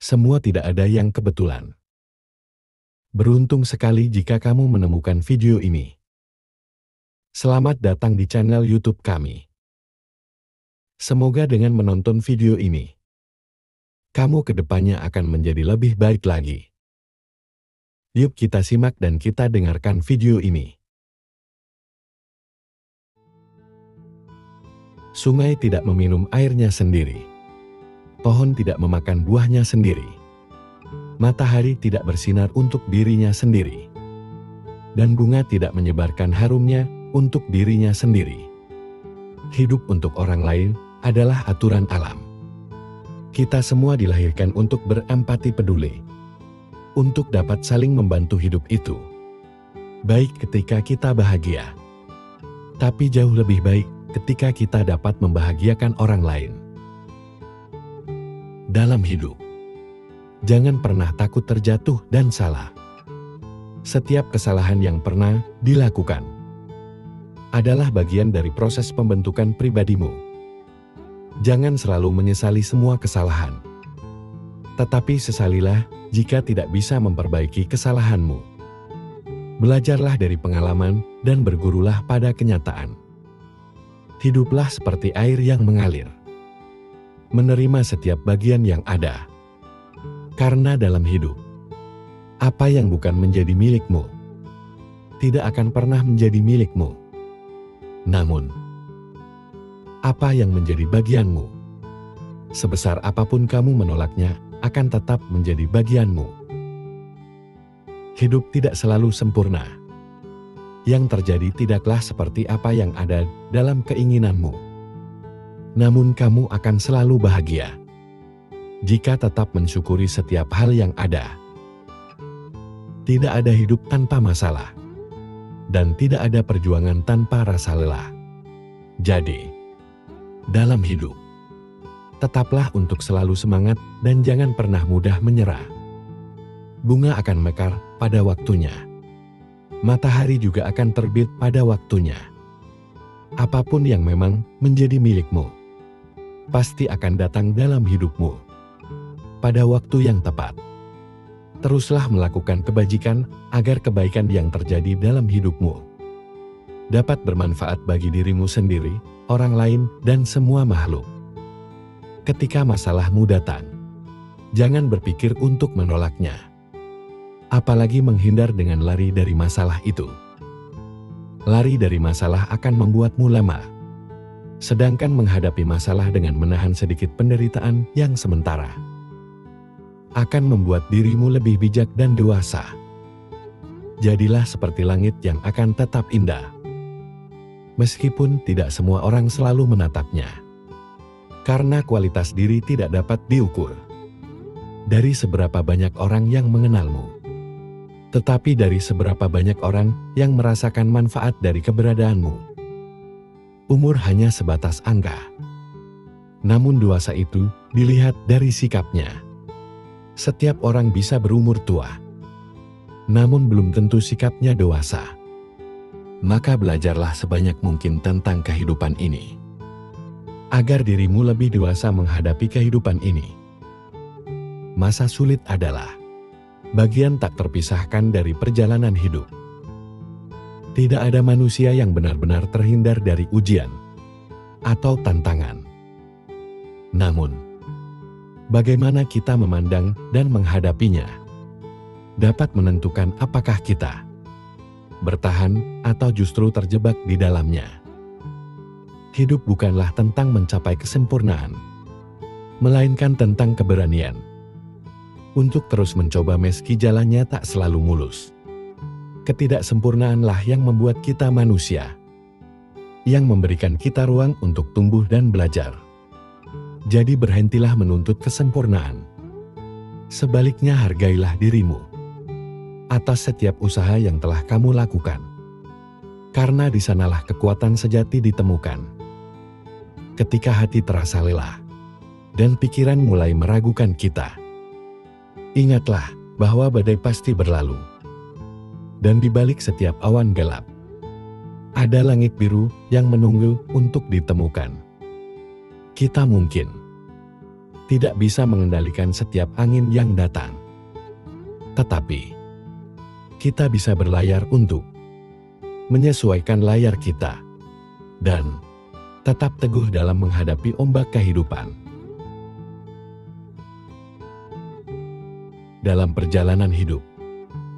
Semua tidak ada yang kebetulan. Beruntung sekali jika kamu menemukan video ini. Selamat datang di channel YouTube kami. Semoga dengan menonton video ini, kamu ke depannya akan menjadi lebih baik lagi. Yuk kita simak dan kita dengarkan video ini. Sungai tidak meminum airnya sendiri. Pohon tidak memakan buahnya sendiri. Matahari tidak bersinar untuk dirinya sendiri. Dan bunga tidak menyebarkan harumnya untuk dirinya sendiri. Hidup untuk orang lain adalah aturan alam. Kita semua dilahirkan untuk berempati peduli. Untuk dapat saling membantu hidup itu. Baik ketika kita bahagia. Tapi jauh lebih baik ketika kita dapat membahagiakan orang lain. Dalam hidup, jangan pernah takut terjatuh dan salah. Setiap kesalahan yang pernah dilakukan adalah bagian dari proses pembentukan pribadimu. Jangan selalu menyesali semua kesalahan. Tetapi sesalilah jika tidak bisa memperbaiki kesalahanmu. Belajarlah dari pengalaman dan bergurulah pada kenyataan. Hiduplah seperti air yang mengalir. Menerima setiap bagian yang ada. Karena dalam hidup, apa yang bukan menjadi milikmu, tidak akan pernah menjadi milikmu. Namun, apa yang menjadi bagianmu, sebesar apapun kamu menolaknya, akan tetap menjadi bagianmu. Hidup tidak selalu sempurna. Yang terjadi tidaklah seperti apa yang ada dalam keinginanmu. Namun kamu akan selalu bahagia jika tetap mensyukuri setiap hal yang ada. Tidak ada hidup tanpa masalah, dan tidak ada perjuangan tanpa rasa lelah. Jadi, dalam hidup, tetaplah untuk selalu semangat dan jangan pernah mudah menyerah. Bunga akan mekar pada waktunya. Matahari juga akan terbit pada waktunya. Apapun yang memang menjadi milikmu, pasti akan datang dalam hidupmu pada waktu yang tepat. Teruslah melakukan kebajikan agar kebaikan yang terjadi dalam hidupmu dapat bermanfaat bagi dirimu sendiri, orang lain, dan semua makhluk. Ketika masalahmu datang, jangan berpikir untuk menolaknya, apalagi menghindar dengan lari dari masalah itu. Lari dari masalah akan membuatmu lemah. Sedangkan menghadapi masalah dengan menahan sedikit penderitaan yang sementara akan membuat dirimu lebih bijak dan dewasa. Jadilah seperti langit yang akan tetap indah. Meskipun tidak semua orang selalu menatapnya. Karena kualitas diri tidak dapat diukur dari seberapa banyak orang yang mengenalmu, tetapi dari seberapa banyak orang yang merasakan manfaat dari keberadaanmu. Umur hanya sebatas angka. Namun dewasa itu dilihat dari sikapnya. Setiap orang bisa berumur tua, namun belum tentu sikapnya dewasa. Maka belajarlah sebanyak mungkin tentang kehidupan ini, agar dirimu lebih dewasa menghadapi kehidupan ini. Masa sulit adalah bagian tak terpisahkan dari perjalanan hidup. Tidak ada manusia yang benar-benar terhindar dari ujian atau tantangan. Namun, bagaimana kita memandang dan menghadapinya dapat menentukan apakah kita bertahan atau justru terjebak di dalamnya. Hidup bukanlah tentang mencapai kesempurnaan, melainkan tentang keberanian untuk terus mencoba meski jalannya tak selalu mulus. Ketidaksempurnaanlah yang membuat kita manusia, yang memberikan kita ruang untuk tumbuh dan belajar. Jadi berhentilah menuntut kesempurnaan. Sebaliknya hargailah dirimu atas setiap usaha yang telah kamu lakukan. Karena di sanalah kekuatan sejati ditemukan. Ketika hati terasa lelah dan pikiran mulai meragukan kita, ingatlah bahwa badai pasti berlalu. Dan di balik setiap awan gelap, ada langit biru yang menunggu untuk ditemukan. Kita mungkin tidak bisa mengendalikan setiap angin yang datang. Tetapi, kita bisa berlayar untuk menyesuaikan layar kita dan tetap teguh dalam menghadapi ombak kehidupan. Dalam perjalanan hidup,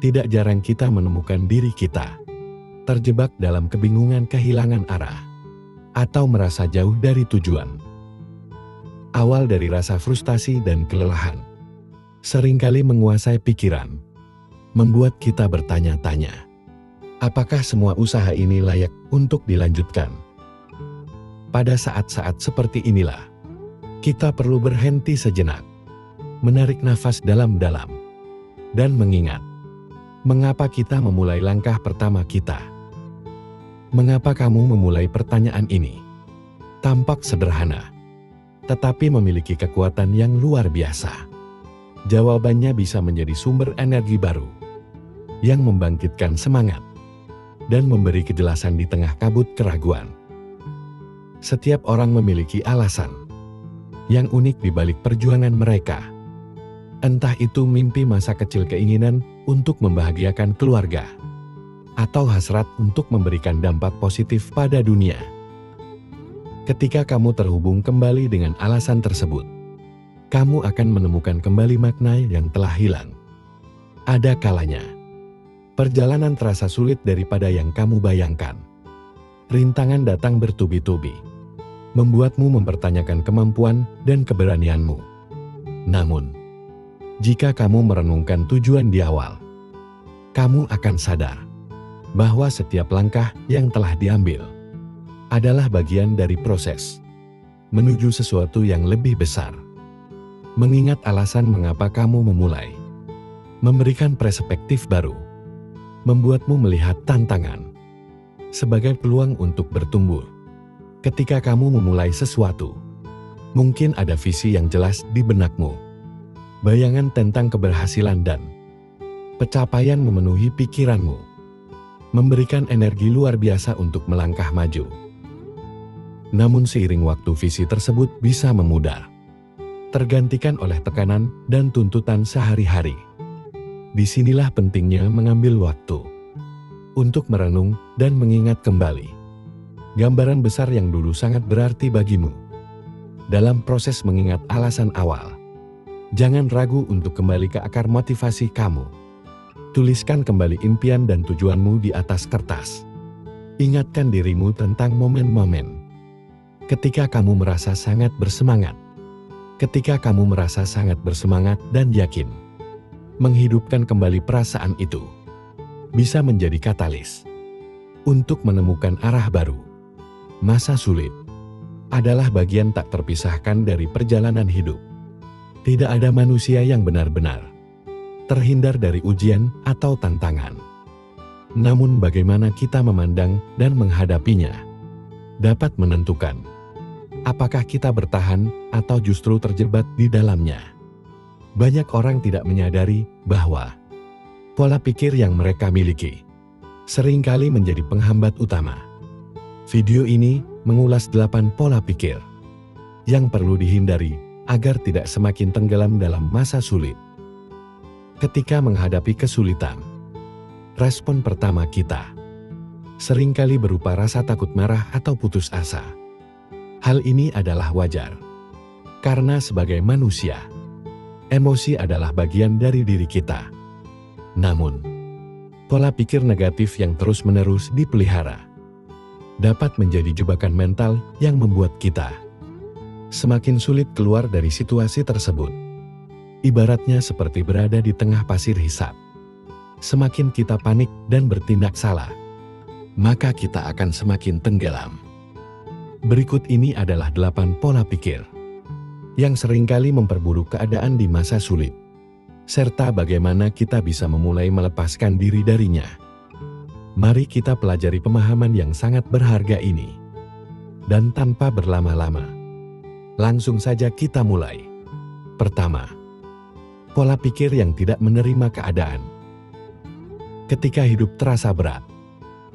tidak jarang kita menemukan diri kita terjebak dalam kebingungan, kehilangan arah, atau merasa jauh dari tujuan. Awal dari rasa frustasi dan kelelahan seringkali menguasai pikiran, membuat kita bertanya-tanya, apakah semua usaha ini layak untuk dilanjutkan? Pada saat-saat seperti inilah, kita perlu berhenti sejenak, menarik nafas dalam-dalam, dan mengingat mengapa kita memulai langkah pertama kita. Mengapa kamu memulai pertanyaan ini? Tampak sederhana, tetapi memiliki kekuatan yang luar biasa. Jawabannya bisa menjadi sumber energi baru yang membangkitkan semangat dan memberi kejelasan di tengah kabut keraguan. Setiap orang memiliki alasan yang unik di balik perjuangan mereka. Entah itu mimpi masa kecil, keinginan untuk membahagiakan keluarga, atau hasrat untuk memberikan dampak positif pada dunia. Ketika kamu terhubung kembali dengan alasan tersebut, kamu akan menemukan kembali makna yang telah hilang. Ada kalanya, perjalanan terasa sulit daripada yang kamu bayangkan. Rintangan datang bertubi-tubi, membuatmu mempertanyakan kemampuan dan keberanianmu. Namun, jika kamu merenungkan tujuan di awal, kamu akan sadar bahwa setiap langkah yang telah diambil adalah bagian dari proses menuju sesuatu yang lebih besar. Mengingat alasan mengapa kamu memulai, memberikan perspektif baru, membuatmu melihat tantangan sebagai peluang untuk bertumbuh. Ketika kamu memulai sesuatu, mungkin ada visi yang jelas di benakmu. Bayangan tentang keberhasilan dan pencapaian memenuhi pikiranmu, memberikan energi luar biasa untuk melangkah maju. Namun seiring waktu, visi tersebut bisa memudar, tergantikan oleh tekanan dan tuntutan sehari-hari. Disinilah pentingnya mengambil waktu untuk merenung dan mengingat kembali gambaran besar yang dulu sangat berarti bagimu. Dalam proses mengingat alasan awal, jangan ragu untuk kembali ke akar motivasi kamu. Tuliskan kembali impian dan tujuanmu di atas kertas. Ingatkan dirimu tentang momen-momen ketika kamu merasa sangat bersemangat. Ketika kamu merasa sangat bersemangat dan yakin, menghidupkan kembali perasaan itu bisa menjadi katalis untuk menemukan arah baru. Masa sulit adalah bagian tak terpisahkan dari perjalanan hidup. Tidak ada manusia yang benar-benar terhindar dari ujian atau tantangan. Namun bagaimana kita memandang dan menghadapinya dapat menentukan apakah kita bertahan atau justru terjebak di dalamnya. Banyak orang tidak menyadari bahwa pola pikir yang mereka miliki seringkali menjadi penghambat utama. Video ini mengulas 8 pola pikir yang perlu dihindari agar tidak semakin tenggelam dalam masa sulit. Ketika menghadapi kesulitan, respon pertama kita seringkali berupa rasa takut, marah, atau putus asa. Hal ini adalah wajar, karena sebagai manusia, emosi adalah bagian dari diri kita. Namun, pola pikir negatif yang terus-menerus dipelihara dapat menjadi jebakan mental yang membuat kita semakin sulit keluar dari situasi tersebut. Ibaratnya seperti berada di tengah pasir hisap. Semakin kita panik dan bertindak salah, maka kita akan semakin tenggelam. Berikut ini adalah 8 pola pikir yang seringkali memperburuk keadaan di masa sulit, serta bagaimana kita bisa memulai melepaskan diri darinya. Mari kita pelajari pemahaman yang sangat berharga ini. Dan tanpa berlama-lama, langsung saja kita mulai. Pertama, pola pikir yang tidak menerima keadaan. Ketika hidup terasa berat,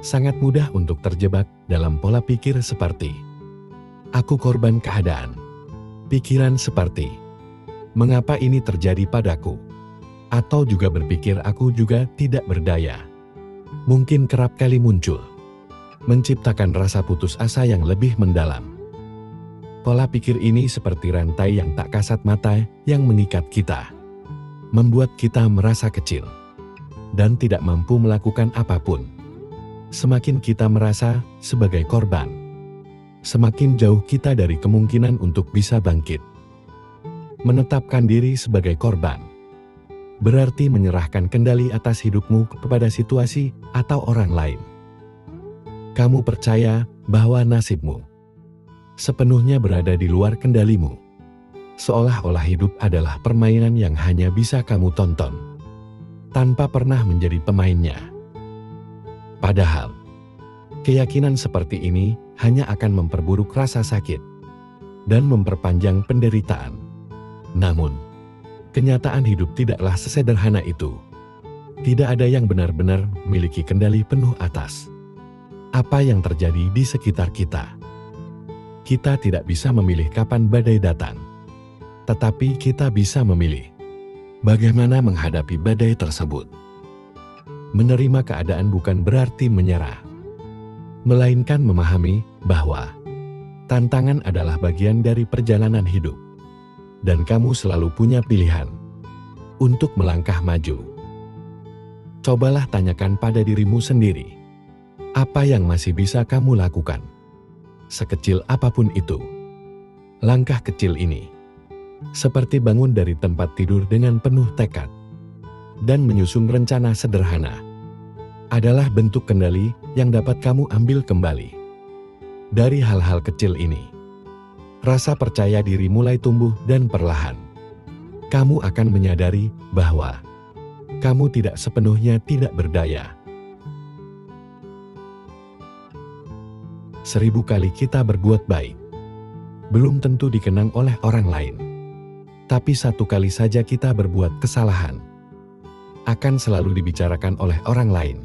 sangat mudah untuk terjebak dalam pola pikir seperti aku korban keadaan. Pikiran seperti Mengapa ini terjadi padaku? Atau juga berpikir aku juga tidak berdaya. Mungkin kerap kali muncul, menciptakan rasa putus asa yang lebih mendalam. Pola pikir ini seperti rantai yang tak kasat mata yang mengikat kita, membuat kita merasa kecil dan tidak mampu melakukan apapun. Semakin kita merasa sebagai korban, semakin jauh kita dari kemungkinan untuk bisa bangkit. Menetapkan diri sebagai korban berarti menyerahkan kendali atas hidupmu kepada situasi atau orang lain. Kamu percaya bahwa nasibmu sepenuhnya berada di luar kendalimu, seolah-olah hidup adalah permainan yang hanya bisa kamu tonton, tanpa pernah menjadi pemainnya. Padahal, keyakinan seperti ini hanya akan memperburuk rasa sakit dan memperpanjang penderitaan. Namun, kenyataan hidup tidaklah sesederhana itu. Tidak ada yang benar-benar memiliki kendali penuh atas apa yang terjadi di sekitar kita. Kita tidak bisa memilih kapan badai datang, tetapi kita bisa memilih bagaimana menghadapi badai tersebut. Menerima keadaan bukan berarti menyerah, melainkan memahami bahwa tantangan adalah bagian dari perjalanan hidup, dan kamu selalu punya pilihan untuk melangkah maju. Cobalah tanyakan pada dirimu sendiri, apa yang masih bisa kamu lakukan? Sekecil apapun itu, langkah kecil ini, seperti bangun dari tempat tidur dengan penuh tekad dan menyusun rencana sederhana, adalah bentuk kendali yang dapat kamu ambil kembali. Dari hal-hal kecil ini, rasa percaya diri mulai tumbuh dan perlahan kamu akan menyadari bahwa kamu tidak sepenuhnya tidak berdaya. 1000 kali kita berbuat baik, belum tentu dikenang oleh orang lain. Tapi 1 kali saja kita berbuat kesalahan, akan selalu dibicarakan oleh orang lain.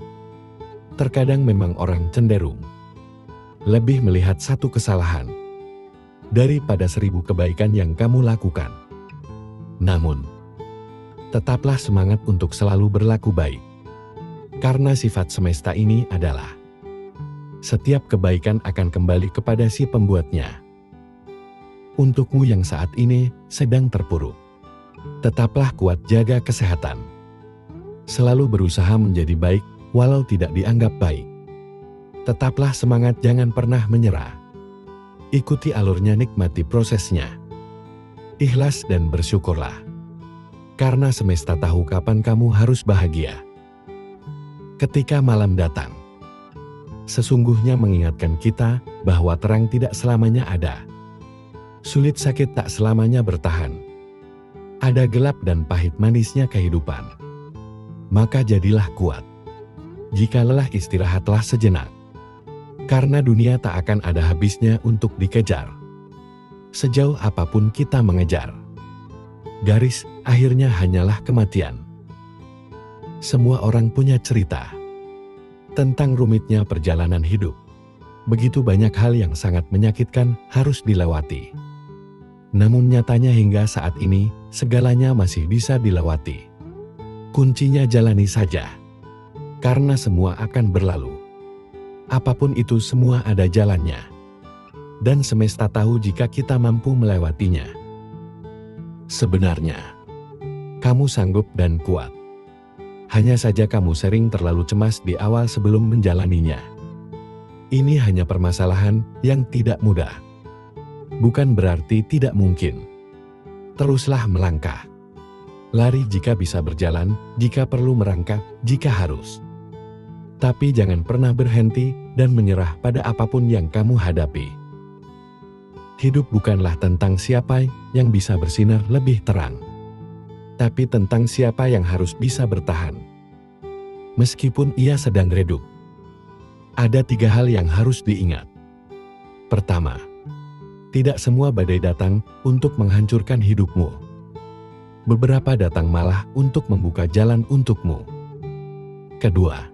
Terkadang memang orang cenderung lebih melihat 1 kesalahan daripada 1000 kebaikan yang kamu lakukan. Namun, tetaplah semangat untuk selalu berlaku baik. Karena sifat semesta ini adalah setiap kebaikan akan kembali kepada si pembuatnya. Untukmu yang saat ini sedang terpuruk, tetaplah kuat, jaga kesehatan. Selalu berusaha menjadi baik walau tidak dianggap baik. Tetaplah semangat, jangan pernah menyerah. Ikuti alurnya, nikmati prosesnya. Ikhlas dan bersyukurlah. Karena semesta tahu kapan kamu harus bahagia. Ketika malam datang, sesungguhnya mengingatkan kita bahwa terang tidak selamanya ada. Sulit sakit tak selamanya bertahan. Ada gelap dan pahit manisnya kehidupan. Maka jadilah kuat. Jika lelah, istirahatlah sejenak. Karena dunia tak akan ada habisnya untuk dikejar. Sejauh apapun kita mengejar, garis akhirnya hanyalah kematian. Semua orang punya cerita tentang rumitnya perjalanan hidup. Begitu banyak hal yang sangat menyakitkan harus dilewati. Namun nyatanya hingga saat ini, segalanya masih bisa dilewati. Kuncinya jalani saja. Karena semua akan berlalu. Apapun itu, semua ada jalannya. Dan semesta tahu jika kita mampu melewatinya. Sebenarnya, kamu sanggup dan kuat. Hanya saja kamu sering terlalu cemas di awal sebelum menjalaninya. Ini hanya permasalahan yang tidak mudah. Bukan berarti tidak mungkin. Teruslah melangkah. Lari jika bisa, berjalan jika perlu, merangkak jika harus. Tapi jangan pernah berhenti dan menyerah pada apapun yang kamu hadapi. Hidup bukanlah tentang siapa yang bisa bersinar lebih terang, tapi tentang siapa yang harus bisa bertahan. Meskipun ia sedang redup. Ada 3 hal yang harus diingat. Pertama, tidak semua badai datang untuk menghancurkan hidupmu. Beberapa datang malah untuk membuka jalan untukmu. Kedua,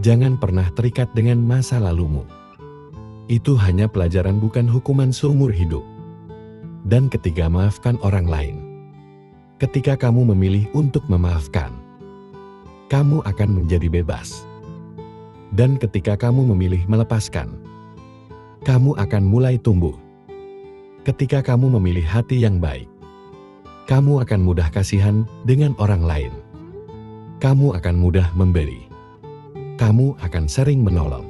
jangan pernah terikat dengan masa lalumu. Itu hanya pelajaran, bukan hukuman seumur hidup. Dan ketiga, maafkan orang lain. Ketika kamu memilih untuk memaafkan, kamu akan menjadi bebas. Dan ketika kamu memilih melepaskan, kamu akan mulai tumbuh. Ketika kamu memilih hati yang baik, kamu akan mudah kasihan dengan orang lain. Kamu akan mudah memberi. Kamu akan sering menolong.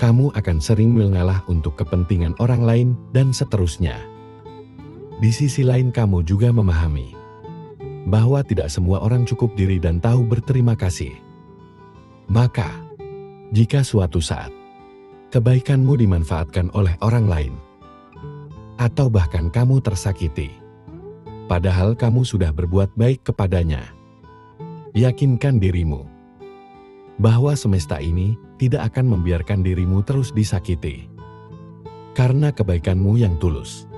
Kamu akan sering mengalah untuk kepentingan orang lain dan seterusnya. Di sisi lain kamu juga memahami bahwa tidak semua orang cukup diri dan tahu berterima kasih. Maka, jika suatu saat kebaikanmu dimanfaatkan oleh orang lain, atau bahkan kamu tersakiti, padahal kamu sudah berbuat baik kepadanya, yakinkan dirimu bahwa semesta ini tidak akan membiarkan dirimu terus disakiti. Karena kebaikanmu yang tulus,